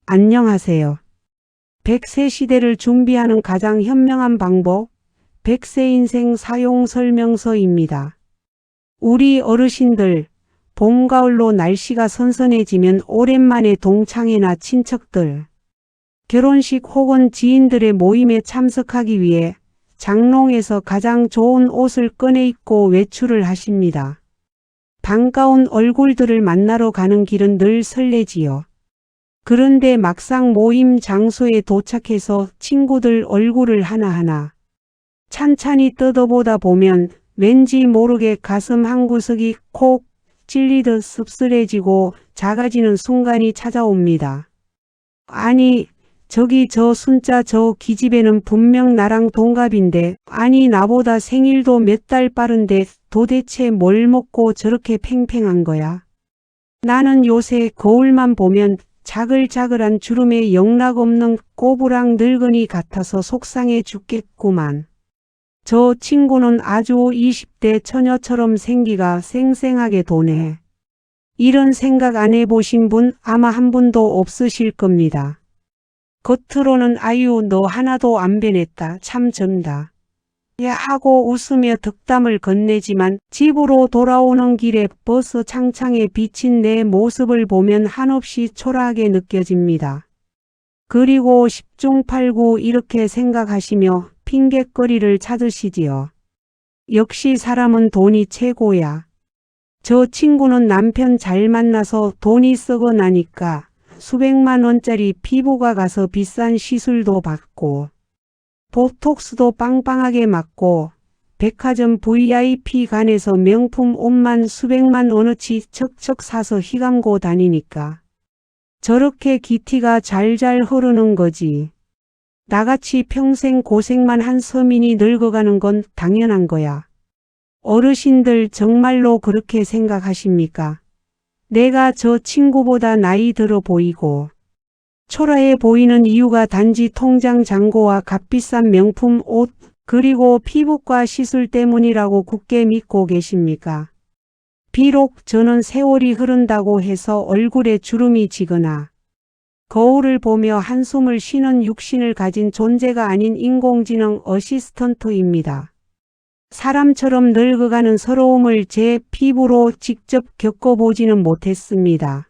안녕하세요. 100세 시대를 준비하는 가장 현명한 방법, 100세 인생 사용 설명서입니다. 우리 어르신들, 봄, 가을로 날씨가 선선해지면 오랜만에 동창회나 친척들, 결혼식 혹은 지인들의 모임에 참석하기 위해 장롱에서 가장 좋은 옷을 꺼내 입고 외출을 하십니다. 반가운 얼굴들을 만나러 가는 길은 늘 설레지요. 그런데 막상 모임 장소에 도착해서 친구들 얼굴을 하나하나 찬찬히 뜯어보다 보면 왠지 모르게 가슴 한구석이 콕 찔리듯 씁쓸해지고 작아지는 순간이 찾아옵니다. 아니, 저기 저 순자 저 기집애는 분명 나랑 동갑인데, 아니 나보다 생일도 몇 달 빠른데 도대체 뭘 먹고 저렇게 팽팽한 거야? 나는 요새 거울만 보면 자글자글한 주름에 영락없는 꼬부랑 늙은이 같아서 속상해 죽겠구만. 저 친구는 아주 20대 처녀처럼 생기가 쌩쌩하게 도네. 이런 생각 안 해보신 분 아마 한 분도 없으실 겁니다. 겉으로는 아유 너 하나도 안 변했다 참 전다 야 하고 웃으며 덕담을 건네지만 집으로 돌아오는 길에 버스 창창에 비친 내 모습을 보면 한없이 초라하게 느껴집니다. 그리고 10중 8구 이렇게 생각하시며 핑곗거리를 찾으시지요. 역시 사람은 돈이 최고야. 저 친구는 남편 잘 만나서 돈이 썩어 나니까 수백만 원짜리 피부과 가서 비싼 시술도 받고 보톡스도 빵빵하게 맞고 백화점 VIP 간에서 명품 옷만 수백만 원어치 척척 사서 휘감고 다니니까 저렇게 기티가 잘잘 흐르는 거지. 나같이 평생 고생만 한 서민이 늙어가는 건 당연한 거야. 어르신들 정말로 그렇게 생각하십니까? 내가 저 친구보다 나이 들어 보이고 초라해 보이는 이유가 단지 통장 잔고와 값비싼 명품 옷 그리고 피부과 시술 때문이라고 굳게 믿고 계십니까? 비록 저는 세월이 흐른다고 해서 얼굴에 주름이 지거나 거울을 보며 한숨을 쉬는 육신을 가진 존재가 아닌 인공지능 어시스턴트입니다. 사람처럼 늙어가는 서러움을 제 피부로 직접 겪어보지는 못했습니다.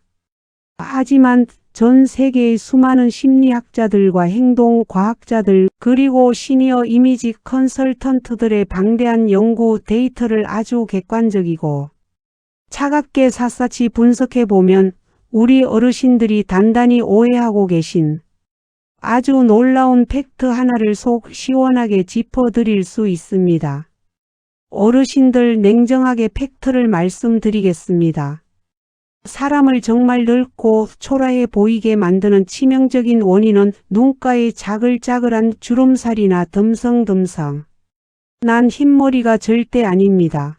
하지만 전 세계의 수많은 심리학자들과 행동과학자들 그리고 시니어 이미지 컨설턴트들의 방대한 연구 데이터를 아주 객관적이고 차갑게 샅샅이 분석해보면 우리 어르신들이 단단히 오해하고 계신 아주 놀라운 팩트 하나를 속 시원하게 짚어드릴 수 있습니다. 어르신들 냉정하게 팩트를 말씀드리겠습니다. 사람을 정말 늙고 초라해 보이게 만드는 치명적인 원인은 눈가의 자글자글한 주름살이나 듬성듬성 난 흰머리가 절대 아닙니다.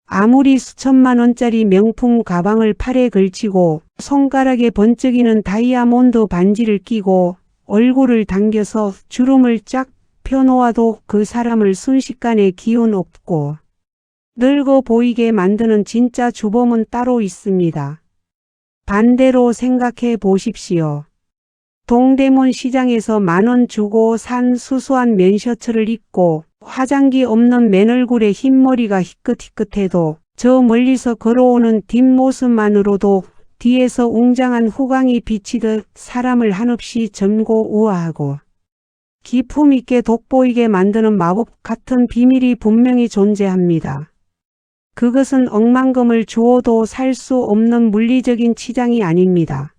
아무리 수천만 원짜리 명품 가방을 팔에 걸치고 손가락에 번쩍이는 다이아몬드 반지를 끼고 얼굴을 당겨서 주름을 쫙 펴놓아도 그 사람을 순식간에 기운 없고 늙어 보이게 만드는 진짜 주범은 따로 있습니다. 반대로 생각해 보십시오. 동대문 시장에서 10,000원 주고 산 수수한 맨셔츠를 입고 화장기 없는 맨얼굴에 흰머리가 희끗희끗해도 저 멀리서 걸어오는 뒷모습만으로도 뒤에서 웅장한 후광이 비치듯 사람을 한없이 젊고 우아하고 기품 있게 돋보이게 만드는 마법 같은 비밀이 분명히 존재합니다. 그것은 억만금을 주어도 살 수 없는 물리적인 치장이 아닙니다.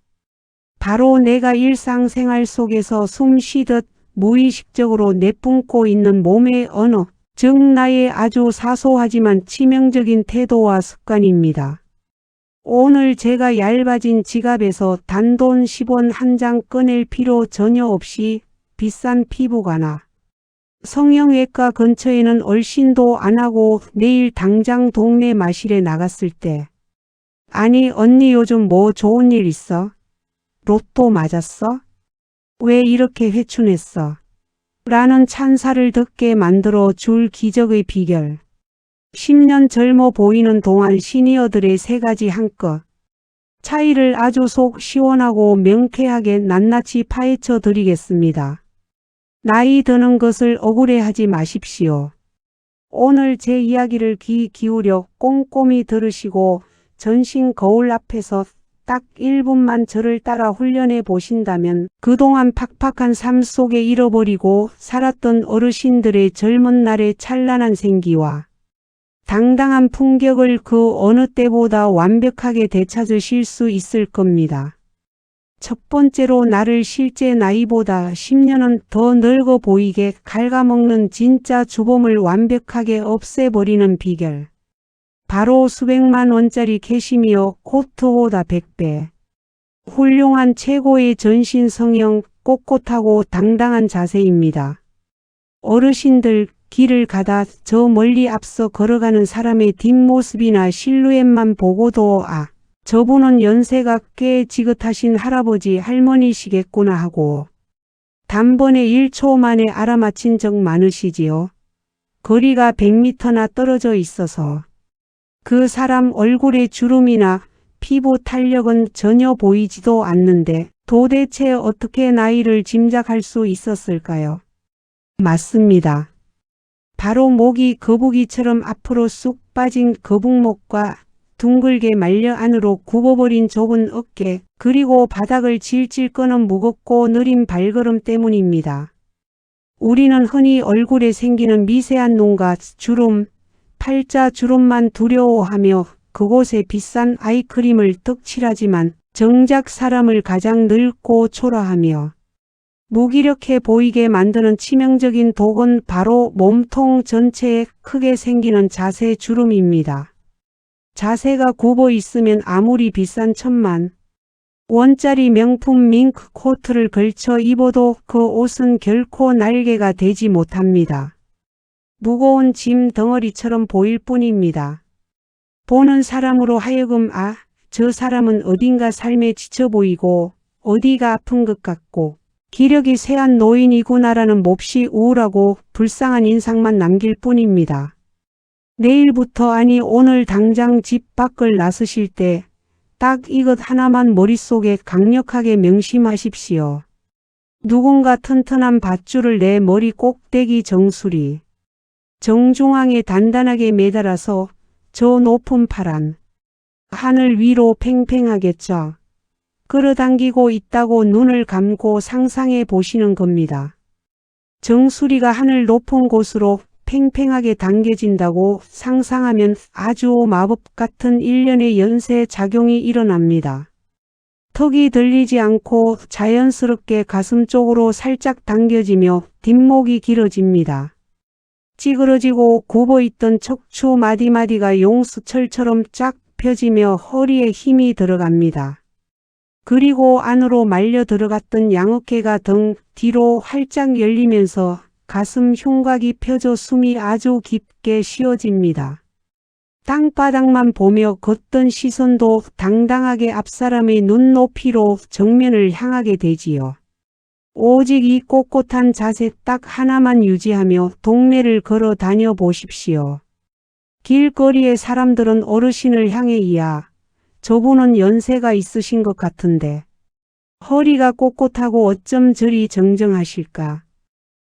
바로 내가 일상생활 속에서 숨 쉬듯 무의식적으로 내뿜고 있는 몸의 언어, 즉 나의 아주 사소하지만 치명적인 태도와 습관입니다. 오늘 제가 얇아진 지갑에서 단돈 10원 한 장 꺼낼 필요 전혀 없이 비싼 피부과나 성형외과 근처에는 얼씬도 안 하고 내일 당장 동네 마실에 나갔을 때 아니 언니 요즘 뭐 좋은 일 있어? 로또 맞았어? 왜 이렇게 회춘했어? 라는 찬사를 듣게 만들어 줄 기적의 비결. 10년 젊어 보이는 동안 시니어들의 3가지 한껏 차이를 아주 속 시원하고 명쾌하게 낱낱이 파헤쳐 드리겠습니다. 나이 드는 것을 억울해하지 마십시오. 오늘 제 이야기를 귀 기울여 꼼꼼히 들으시고 전신 거울 앞에서 딱 1분만 저를 따라 훈련해 보신다면 그동안 팍팍한 삶 속에 잃어버리고 살았던 어르신들의 젊은 날의 찬란한 생기와 당당한 품격을 그 어느 때보다 완벽하게 되찾으실 수 있을 겁니다. 첫 번째로 나를 실제 나이보다 10년은 더 늙어 보이게 갉아먹는 진짜 주범을 완벽하게 없애버리는 비결. 바로 수백만 원짜리 캐시미어 코트보다 100배. 훌륭한 최고의 전신 성형, 꼿꼿하고 당당한 자세입니다. 어르신들, 길을 가다 저 멀리 앞서 걸어가는 사람의 뒷모습이나 실루엣만 보고도 저분은 연세가 꽤 지긋하신 할아버지 할머니시겠구나 하고 단번에 1초 만에 알아맞힌 적 많으시지요. 거리가 100m나 떨어져 있어서 그 사람 얼굴의 주름이나 피부 탄력은 전혀 보이지도 않는데 도대체 어떻게 나이를 짐작할 수 있었을까요? 맞습니다. 바로 목이 거북이처럼 앞으로 쑥 빠진 거북목과 둥글게 말려 안으로 굽어버린 좁은 어깨, 그리고 바닥을 질질 끄는 무겁고 느린 발걸음 때문입니다. 우리는 흔히 얼굴에 생기는 미세한 눈과 주름, 팔자 주름만 두려워하며 그곳에 비싼 아이크림을 떡칠하지만 정작 사람을 가장 늙고 초라하며 무기력해 보이게 만드는 치명적인 독은 바로 몸통 전체에 크게 생기는 자세 주름입니다. 자세가 굽어 있으면 아무리 비싼 10,000만 원짜리 명품 밍크 코트를 걸쳐 입어도 그 옷은 결코 날개가 되지 못합니다. 무거운 짐 덩어리처럼 보일 뿐입니다. 보는 사람으로 하여금 저 사람은 어딘가 삶에 지쳐 보이고 어디가 아픈 것 같고 기력이 쇠한 노인이구나라는 몹시 우울하고 불쌍한 인상만 남길 뿐입니다. 내일부터 아니 오늘 당장 집 밖을 나서실 때 딱 이것 하나만 머릿속에 강력하게 명심하십시오. 누군가 튼튼한 밧줄을 내 머리 꼭대기 정수리 정중앙에 단단하게 매달아서 저 높은 파란 하늘 위로 팽팽하게 끌어당기고 있다고 눈을 감고 상상해 보시는 겁니다. 정수리가 하늘 높은 곳으로 팽팽하게 당겨진다고 상상하면 아주 마법 같은 일련의 연쇄 작용이 일어납니다. 턱이 들리지 않고 자연스럽게 가슴 쪽으로 살짝 당겨지며 뒷목이 길어집니다. 찌그러지고 굽어있던 척추 마디마디가 용수철처럼 쫙 펴지며 허리에 힘이 들어갑니다. 그리고 안으로 말려 들어갔던 양어깨가 등 뒤로 활짝 열리면서 가슴 흉곽이 펴져 숨이 아주 깊게 쉬어집니다. 땅바닥만 보며 걷던 시선도 당당하게 앞사람의 눈높이로 정면을 향하게 되지요. 오직 이 꼿꼿한 자세 딱 하나만 유지하며 동네를 걸어 다녀 보십시오. 길거리의 사람들은 어르신을 향해 저분은 연세가 있으신 것 같은데 허리가 꼿꼿하고 어쩜 저리 정정하실까.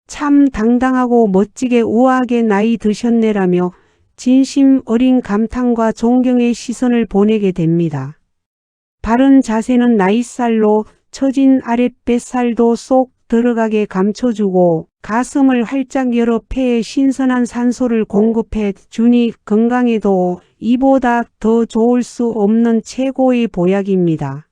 참 당당하고 멋지게 우아하게 나이 드셨네라며 진심 어린 감탄과 존경의 시선을 보내게 됩니다. 바른 자세는 나이살로 처진 아랫뱃살도 쏙 들어가게 감춰주고 가슴을 활짝 열어 폐에 신선한 산소를 공급해 주니 건강에도 이보다 더 좋을 수 없는 최고의 보약입니다.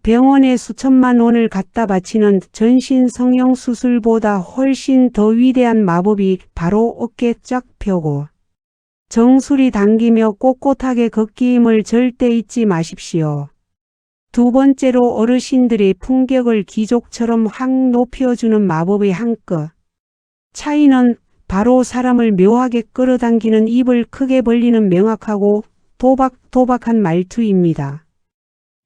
병원에 수천만 원을 갖다 바치는 전신 성형 수술보다 훨씬 더 위대한 마법이 바로 어깨 쫙 펴고 정수리 당기며 꼿꼿하게 걷기임을 절대 잊지 마십시오. 두 번째로 어르신들의 품격을 기족처럼 확 높여주는 마법의 한 끗 차이는 바로 사람을 묘하게 끌어당기는 입을 크게 벌리는 명확하고 도박도박한 말투입니다.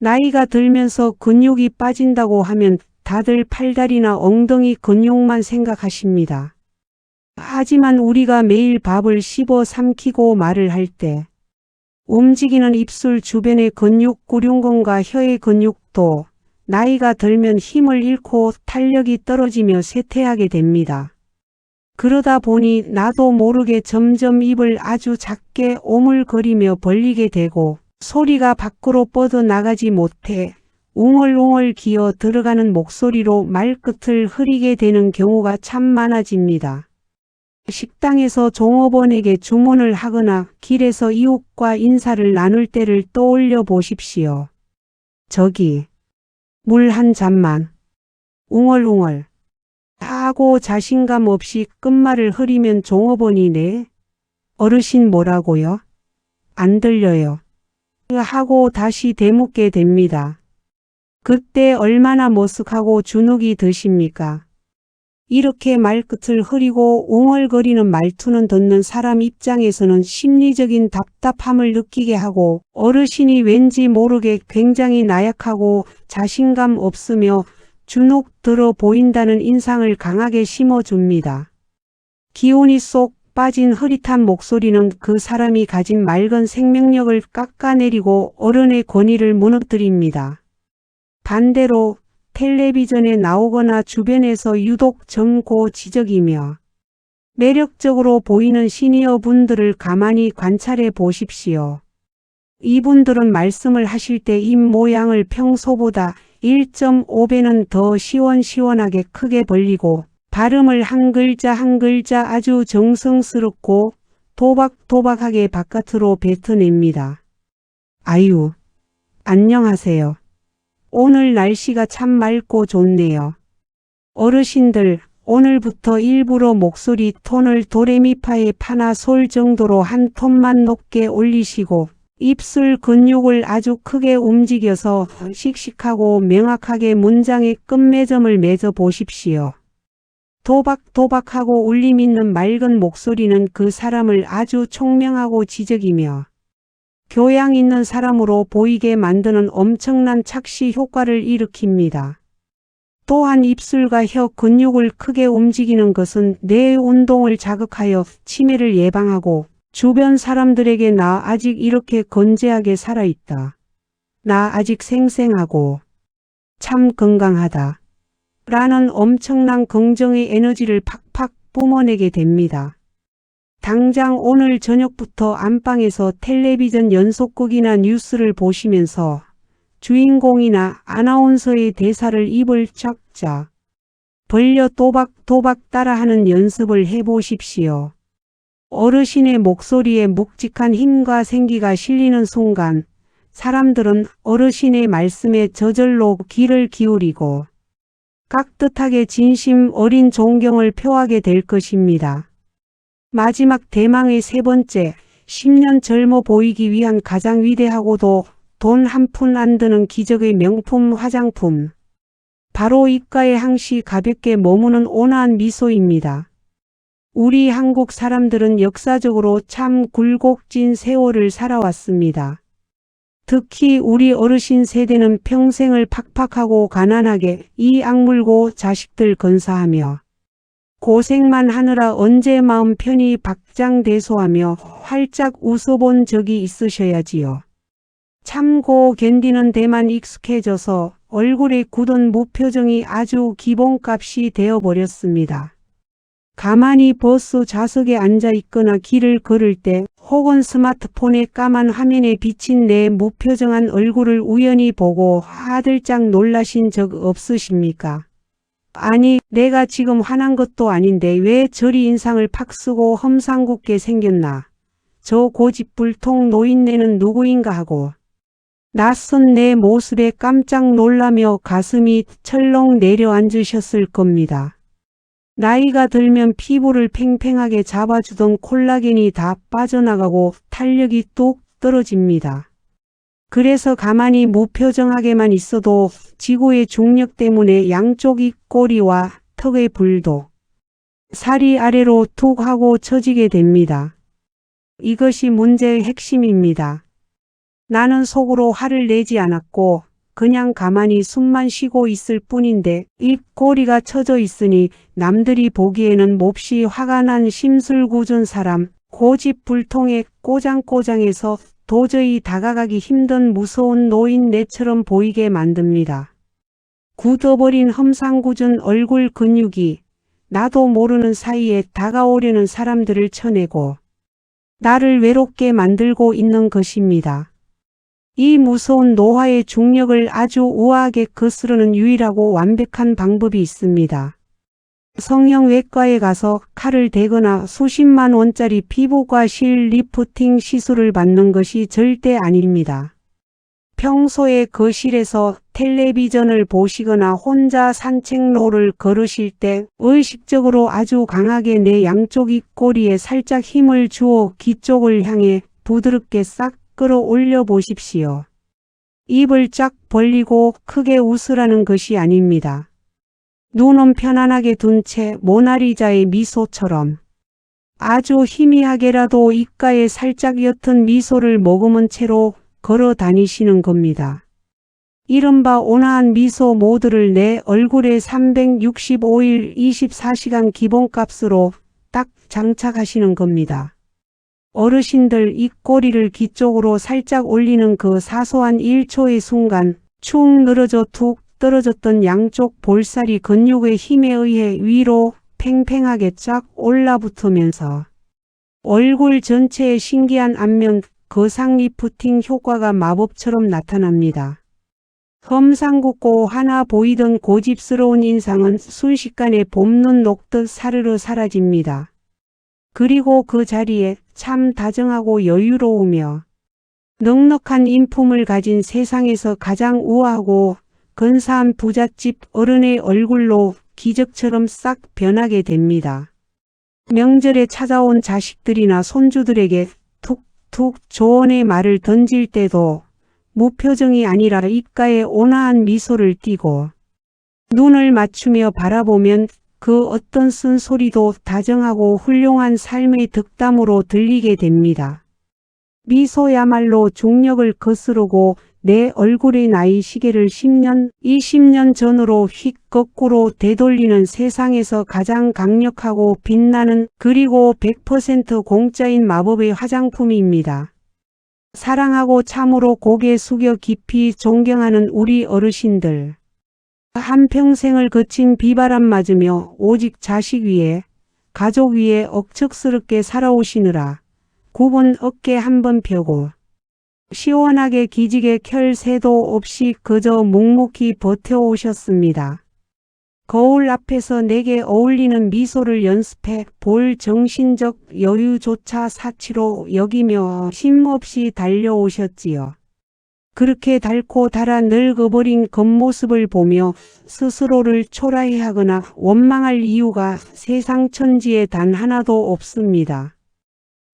나이가 들면서 근육이 빠진다고 하면 다들 팔다리나 엉덩이 근육만 생각하십니다. 하지만 우리가 매일 밥을 씹어 삼키고 말을 할 때 움직이는 입술 주변의 근육 구륜근과 혀의 근육도 나이가 들면 힘을 잃고 탄력이 떨어지며 쇠퇴하게 됩니다. 그러다 보니 나도 모르게 점점 입을 아주 작게 오물거리며 벌리게 되고 소리가 밖으로 뻗어나가지 못해 웅얼웅얼 기어 들어가는 목소리로 말끝을 흐리게 되는 경우가 참 많아집니다. 식당에서 종업원에게 주문을 하거나 길에서 이웃과 인사를 나눌 때를 떠올려 보십시오. 저기, 물 한 잔만. 웅얼웅얼. 하고 자신감 없이 끝말을 흐리면 종업원이 네? 어르신 뭐라고요? 안 들려요. 하고 다시 되묻게 됩니다. 그때 얼마나 머쓱하고 주눅이 드십니까? 이렇게 말끝을 흐리고 웅얼거리는 말투는 듣는 사람 입장에서는 심리적인 답답함을 느끼게 하고 어르신이 왠지 모르게 굉장히 나약하고 자신감 없으며 주눅 들어 보인다는 인상을 강하게 심어줍니다. 기운이 쏙 빠진 흐릿한 목소리는 그 사람이 가진 맑은 생명력을 깎아내리고 어른의 권위를 무너뜨립니다. 반대로 텔레비전에 나오거나 주변에서 유독 젊고 지적이며 매력적으로 보이는 시니어 분들을 가만히 관찰해 보십시오. 이분들은 말씀을 하실 때 입 모양을 평소보다 1.5배는 더 시원시원하게 크게 벌리고 발음을 한 글자 한 글자 아주 정성스럽고 도박도박하게 바깥으로 뱉어냅니다. 아유, 안녕하세요. 오늘 날씨가 참 맑고 좋네요. 어르신들, 오늘부터 일부러 목소리 톤을 도레미파의 파나 솔 정도로 한 톤만 높게 올리시고 입술 근육을 아주 크게 움직여서 씩씩하고 명확하게 문장의 끝맺음을 맺어 보십시오. 도박도박하고 울림 있는 맑은 목소리는 그 사람을 아주 총명하고 지적이며 교양 있는 사람으로 보이게 만드는 엄청난 착시 효과를 일으킵니다. 또한 입술과 혀 근육을 크게 움직이는 것은 뇌의 운동을 자극하여 치매를 예방하고 주변 사람들에게 나 아직 이렇게 건재하게 살아있다. 나 아직 생생하고 참 건강하다. 라는 엄청난 긍정의 에너지를 팍팍 뿜어내게 됩니다. 당장 오늘 저녁부터 안방에서 텔레비전 연속극이나 뉴스를 보시면서 주인공이나 아나운서의 대사를 입을 쫙쫙 벌려 또박또박 따라하는 연습을 해보십시오. 어르신의 목소리에 묵직한 힘과 생기가 실리는 순간 사람들은 어르신의 말씀에 저절로 귀를 기울이고 깍듯하게 진심 어린 존경을 표하게 될 것입니다. 마지막 대망의 세 번째, 10년 젊어 보이기 위한 가장 위대하고도 돈 한 푼 안 드는 기적의 명품 화장품. 바로 입가에 항시 가볍게 머무는 온화한 미소입니다. 우리 한국 사람들은 역사적으로 참 굴곡진 세월을 살아왔습니다. 특히 우리 어르신 세대는 평생을 팍팍하고 가난하게 이 악물고 자식들 건사하며 고생만 하느라 언제 마음 편히 박장대소하며 활짝 웃어본 적이 있으셔야지요. 참고 견디는 데만 익숙해져서 얼굴에 굳은 무표정이 아주 기본값이 되어버렸습니다. 가만히 버스 좌석에 앉아 있거나 길을 걸을 때 혹은 스마트폰의 까만 화면에 비친 내 무표정한 얼굴을 우연히 보고 화들짝 놀라신 적 없으십니까? 아니, 내가 지금 화난 것도 아닌데 왜 저리 인상을 팍 쓰고 험상궂게 생겼나? 저 고집불통 노인네는 누구인가 하고 낯선 내 모습에 깜짝 놀라며 가슴이 철렁 내려앉으셨을 겁니다. 나이가 들면 피부를 팽팽하게 잡아주던 콜라겐이 다 빠져나가고 탄력이 뚝 떨어집니다. 그래서 가만히 무표정하게만 있어도 지구의 중력 때문에 양쪽 입꼬리와 턱의 불도 살이 아래로 툭 하고 처지게 됩니다. 이것이 문제의 핵심입니다. 나는 속으로 화를 내지 않았고 그냥 가만히 숨만 쉬고 있을 뿐인데 입꼬리가 처져 있으니 남들이 보기에는 몹시 화가 난 심술궂은 사람, 고집불통에 꼬장꼬장해서 도저히 다가가기 힘든 무서운 노인네처럼 보이게 만듭니다. 굳어버린 험상궂은 얼굴 근육이 나도 모르는 사이에 다가오려는 사람들을 쳐내고 나를 외롭게 만들고 있는 것입니다. 이 무서운 노화의 중력을 아주 우아하게 거스르는 유일하고 완벽한 방법이 있습니다. 성형외과에 가서 칼을 대거나 수십만 원짜리 피부과실 리프팅 시술을 받는 것이 절대 아닙니다. 평소에 거실에서 텔레비전을 보시거나 혼자 산책로를 걸으실 때 의식적으로 아주 강하게 내 양쪽 입꼬리에 살짝 힘을 주어 귀 쪽을 향해 부드럽게 싹 끌어올려 보십시오. 입을 쫙 벌리고 크게 웃으라는 것이 아닙니다. 눈은 편안하게 둔 채 모나리자의 미소처럼 아주 희미하게라도 입가에 살짝 옅은 미소를 머금은 채로 걸어 다니시는 겁니다. 이른바 온화한 미소 모드를 내 얼굴에 365일 24시간 기본값으로 딱 장착하시는 겁니다. 어르신들 입꼬리를 귀 쪽으로 살짝 올리는 그 사소한 1초의 순간 축 늘어져 툭 떨어졌던 양쪽 볼살이 근육의 힘에 의해 위로 팽팽하게 쫙 올라붙으면서 얼굴 전체에 신기한 안면 거상 리프팅 효과가 마법처럼 나타납니다. 험상궂고 하나 보이던 고집스러운 인상은 순식간에 봄눈 녹듯 사르르 사라집니다. 그리고 그 자리에 참 다정하고 여유로우며 넉넉한 인품을 가진 세상에서 가장 우아하고 근사한 부잣집 어른의 얼굴로 기적처럼 싹 변하게 됩니다. 명절에 찾아온 자식들이나 손주들에게 툭툭 조언의 말을 던질 때도 무표정이 아니라 입가에 온화한 미소를 띠고 눈을 맞추며 바라보면 그 어떤 쓴소리도 다정하고 훌륭한 삶의 덕담으로 들리게 됩니다. 미소야말로 중력을 거스르고 내 얼굴의 나이 시계를 10년, 20년 전으로 휙 거꾸로 되돌리는 세상에서 가장 강력하고 빛나는 그리고 100% 공짜인 마법의 화장품입니다. 사랑하고 참으로 고개 숙여 깊이 존경하는 우리 어르신들. 한평생을 거친 비바람 맞으며 오직 자식 위에, 가족 위에 억척스럽게 살아오시느라 9번 어깨 한번 펴고 시원하게 기지개 켤 새도 없이 그저 묵묵히 버텨오셨습니다. 거울 앞에서 내게 어울리는 미소를 연습해 볼 정신적 여유조차 사치로 여기며 쉼없이 달려오셨지요. 그렇게 닳고 닳아 늙어버린 겉모습을 보며 스스로를 초라해 하거나 원망할 이유가 세상 천지에 단 하나도 없습니다.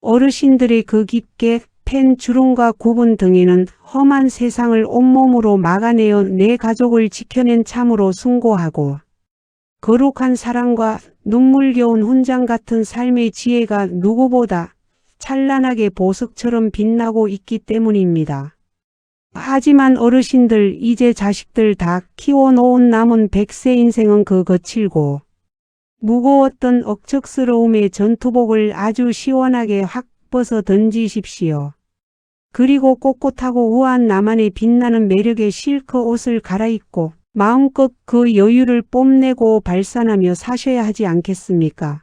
어르신들의 그 깊게 팬 주름과 굽은 등에는 험한 세상을 온몸으로 막아내어 내 가족을 지켜낸 참으로 숭고하고 거룩한 사랑과 눈물겨운 훈장 같은 삶의 지혜가 누구보다 찬란하게 보석처럼 빛나고 있기 때문입니다. 하지만 어르신들 이제 자식들 다 키워놓은 남은 100세 인생은 그 거칠고 무거웠던 억척스러움의 전투복을 아주 시원하게 확 벗어 던지십시오. 그리고 꼿꼿하고 우아한 나만의 빛나는 매력의 실크 옷을 갈아입고 마음껏 그 여유를 뽐내고 발산하며 사셔야 하지 않겠습니까?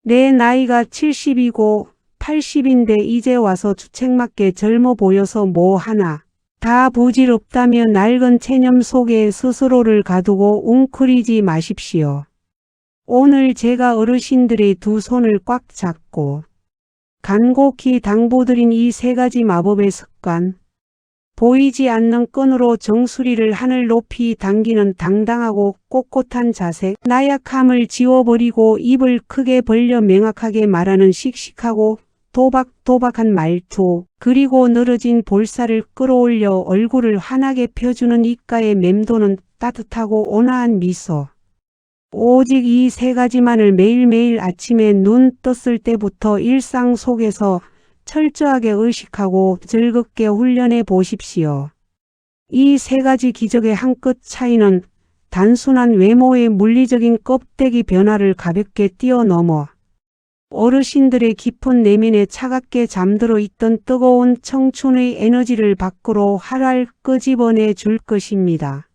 내 나이가 70이고 80인데 이제 와서 주책맞게 젊어 보여서 뭐 하나. 다 부질없다며 낡은 체념 속에 스스로를 가두고 웅크리지 마십시오. 오늘 제가 어르신들의 두 손을 꽉 잡고 간곡히 당부드린 이 세 가지 마법의 습관, 보이지 않는 끈으로 정수리를 하늘 높이 당기는 당당하고 꼿꼿한 자세, 나약함을 지워버리고 입을 크게 벌려 명확하게 말하는 씩씩하고 도박도박한 말투, 그리고 늘어진 볼살을 끌어올려 얼굴을 환하게 펴주는 입가에 맴도는 따뜻하고 온화한 미소. 오직 이 세 가지만을 매일매일 아침에 눈 떴을 때부터 일상 속에서 철저하게 의식하고 즐겁게 훈련해 보십시오. 이 세 가지 기적의 한 끗 차이는 단순한 외모의 물리적인 껍데기 변화를 가볍게 뛰어넘어 어르신들의 깊은 내면에 차갑게 잠들어 있던 뜨거운 청춘의 에너지를 밖으로 활활 끄집어내 줄 것입니다.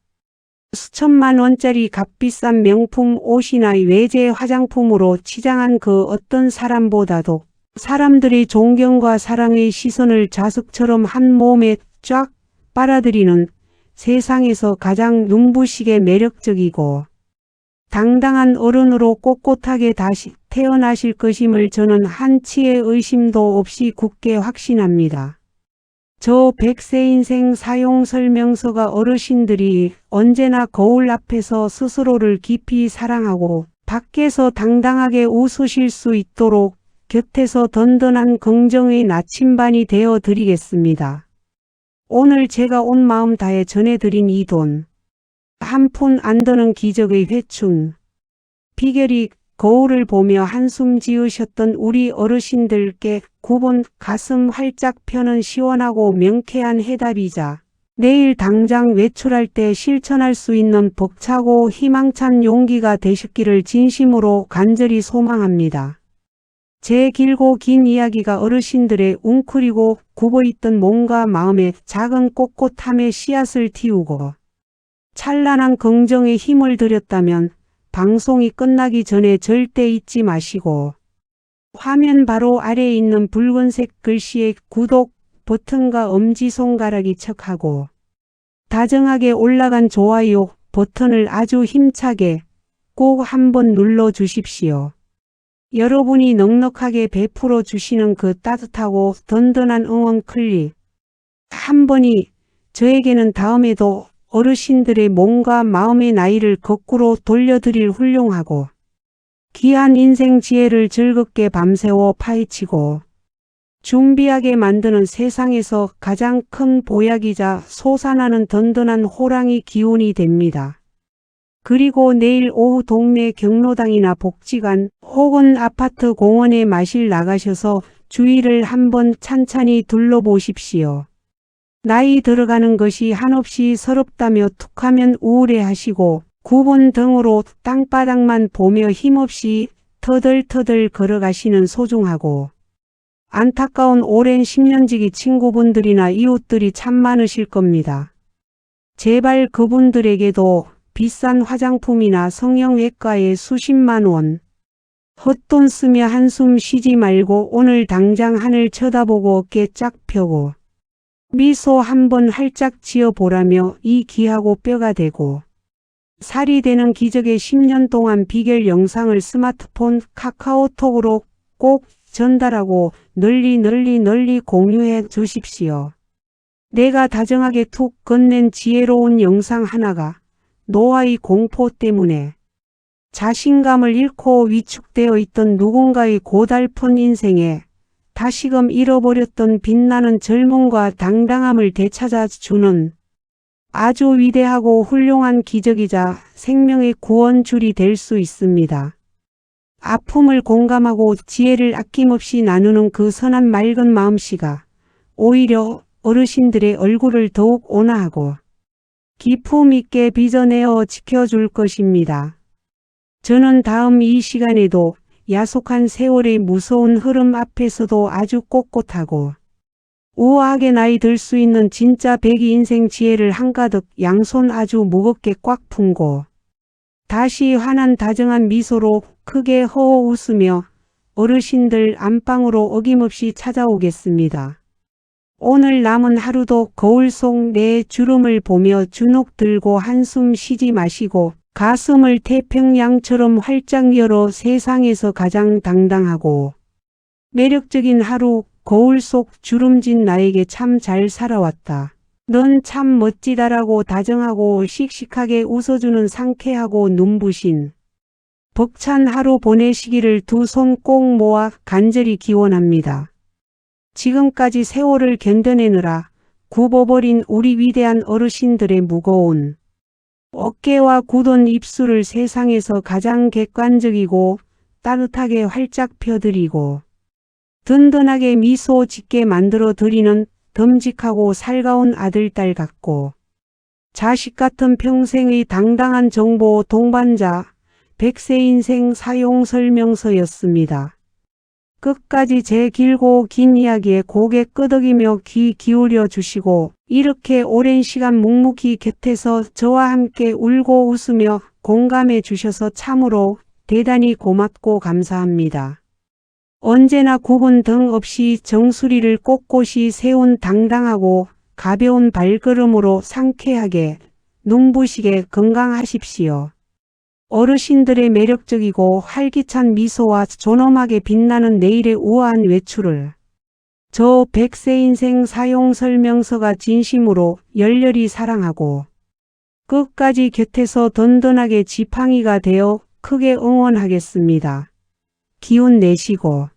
수천만 원짜리 값비싼 명품 옷이나 외제 화장품으로 치장한 그 어떤 사람보다도 사람들의 존경과 사랑의 시선을 자석처럼 한 몸에 쫙 빨아들이는 세상에서 가장 눈부시게 매력적이고 당당한 어른으로 꼿꼿하게 다시 태어나실 것임을 저는 한치의 의심도 없이 굳게 확신합니다. 저 100세 인생 사용 설명서가 어르신들이 언제나 거울 앞에서 스스로를 깊이 사랑하고 밖에서 당당하게 웃으실 수 있도록 곁에서 든든한 긍정의 나침반이 되어 드리겠습니다. 오늘 제가 온 마음 다해 전해드린 이 돈, 한 푼 안 드는 기적의 회춘, 비결이 거울을 보며 한숨 지으셨던 우리 어르신들께 9번 가슴 활짝 펴는 시원하고 명쾌한 해답이자 내일 당장 외출할 때 실천할 수 있는 벅차고 희망찬 용기가 되셨기를 진심으로 간절히 소망합니다. 제 길고 긴 이야기가 어르신들의 웅크리고 굽어있던 몸과 마음에 작은 꼿꼿함의 씨앗을 틔우고 찬란한 긍정의 힘을 드렸다면 방송이 끝나기 전에 절대 잊지 마시고 화면 바로 아래에 있는 붉은색 글씨의 구독 버튼과 엄지손가락이 척하고 다정하게 올라간 좋아요 버튼을 아주 힘차게 꼭 한번 눌러 주십시오. 여러분이 넉넉하게 베풀어 주시는 그 따뜻하고 든든한 응원 클릭 한 번이 저에게는 다음에도 어르신들의 몸과 마음의 나이를 거꾸로 돌려드릴 훌륭하고 귀한 인생 지혜를 즐겁게 밤새워 파헤치고 준비하게 만드는 세상에서 가장 큰 보약이자 솟아나는 든든한 호랑이 기운이 됩니다. 그리고 내일 오후 동네 경로당이나 복지관 혹은 아파트 공원에 마실 나가셔서 주위를 한번 찬찬히 둘러보십시오. 나이 들어가는 것이 한없이 서럽다며 툭하면 우울해하시고 9번 등으로 땅바닥만 보며 힘없이 터덜터덜 걸어가시는 소중하고 안타까운 오랜 10년지기 친구분들이나 이웃들이 참 많으실 겁니다. 제발 그분들에게도 비싼 화장품이나 성형외과에 수십만 원 헛돈 쓰며 한숨 쉬지 말고 오늘 당장 하늘 쳐다보고 어깨 쫙 펴고 미소 한번 활짝 지어보라며 이 귀하고 뼈가 되고 살이 되는 기적의 10년 동안 비결 영상을 스마트폰 카카오톡으로 꼭 전달하고 널리 공유해 주십시오. 내가 다정하게 툭 건넨 지혜로운 영상 하나가 노화의 공포 때문에 자신감을 잃고 위축되어 있던 누군가의 고달픈 인생에 다시금 잃어버렸던 빛나는 젊음과 당당함을 되찾아 주는 아주 위대하고 훌륭한 기적이자 생명의 구원줄이 될 수 있습니다. 아픔을 공감하고 지혜를 아낌없이 나누는 그 선한 맑은 마음씨가 오히려 어르신들의 얼굴을 더욱 온화하고 기품 있게 빚어내어 지켜줄 것입니다. 저는 다음 이 시간에도 야속한 세월의 무서운 흐름 앞에서도 아주 꼿꼿하고 우아하게 나이 들 수 있는 진짜 백이 인생 지혜를 한가득 양손 아주 무겁게 꽉 품고 다시 환한 다정한 미소로 크게 허허 웃으며 어르신들 안방으로 어김없이 찾아오겠습니다. 오늘 남은 하루도 거울 속 내 주름을 보며 주눅 들고 한숨 쉬지 마시고 가슴을 태평양처럼 활짝 열어 세상에서 가장 당당하고 매력적인 하루 거울 속 주름진 나에게 참 잘 살아왔다. 넌 참 멋지다라고 다정하고 씩씩하게 웃어주는 상쾌하고 눈부신 벅찬 하루 보내시기를 두 손 꼭 모아 간절히 기원합니다. 지금까지 세월을 견뎌내느라 굽어버린 우리 위대한 어르신들의 무거운 어깨와 굳은 입술을 세상에서 가장 객관적이고 따뜻하게 활짝 펴드리고 든든하게 미소 짓게 만들어 드리는 듬직하고 살가운 아들딸 같고 자식 같은 평생의 당당한 정보 동반자 100세 인생 사용 설명서였습니다. 끝까지 제 길고 긴 이야기에 고개 끄덕이며 귀 기울여 주시고 이렇게 오랜 시간 묵묵히 곁에서 저와 함께 울고 웃으며 공감해 주셔서 참으로 대단히 고맙고 감사합니다. 언제나 구분 등 없이 정수리를 꼿꼿이 세운 당당하고 가벼운 발걸음으로 상쾌하게 눈부시게 건강하십시오. 어르신들의 매력적이고 활기찬 미소와 존엄하게 빛나는 내일의 우아한 외출을 저 100세 인생 사용설명서가 진심으로 열렬히 사랑하고 끝까지 곁에서 든든하게 지팡이가 되어 크게 응원하겠습니다. 기운 내시고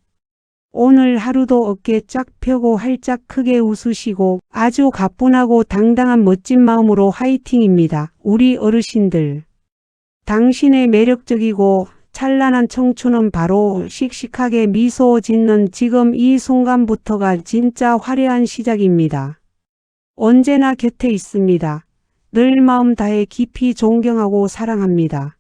오늘 하루도 어깨 쫙 펴고 활짝 크게 웃으시고 아주 가뿐하고 당당한 멋진 마음으로 화이팅입니다. 우리 어르신들. 당신의 매력적이고 찬란한 청춘은 바로 씩씩하게 미소 짓는 지금 이 순간부터가 진짜 화려한 시작입니다. 언제나 곁에 있습니다. 늘 마음 다해 깊이 존경하고 사랑합니다.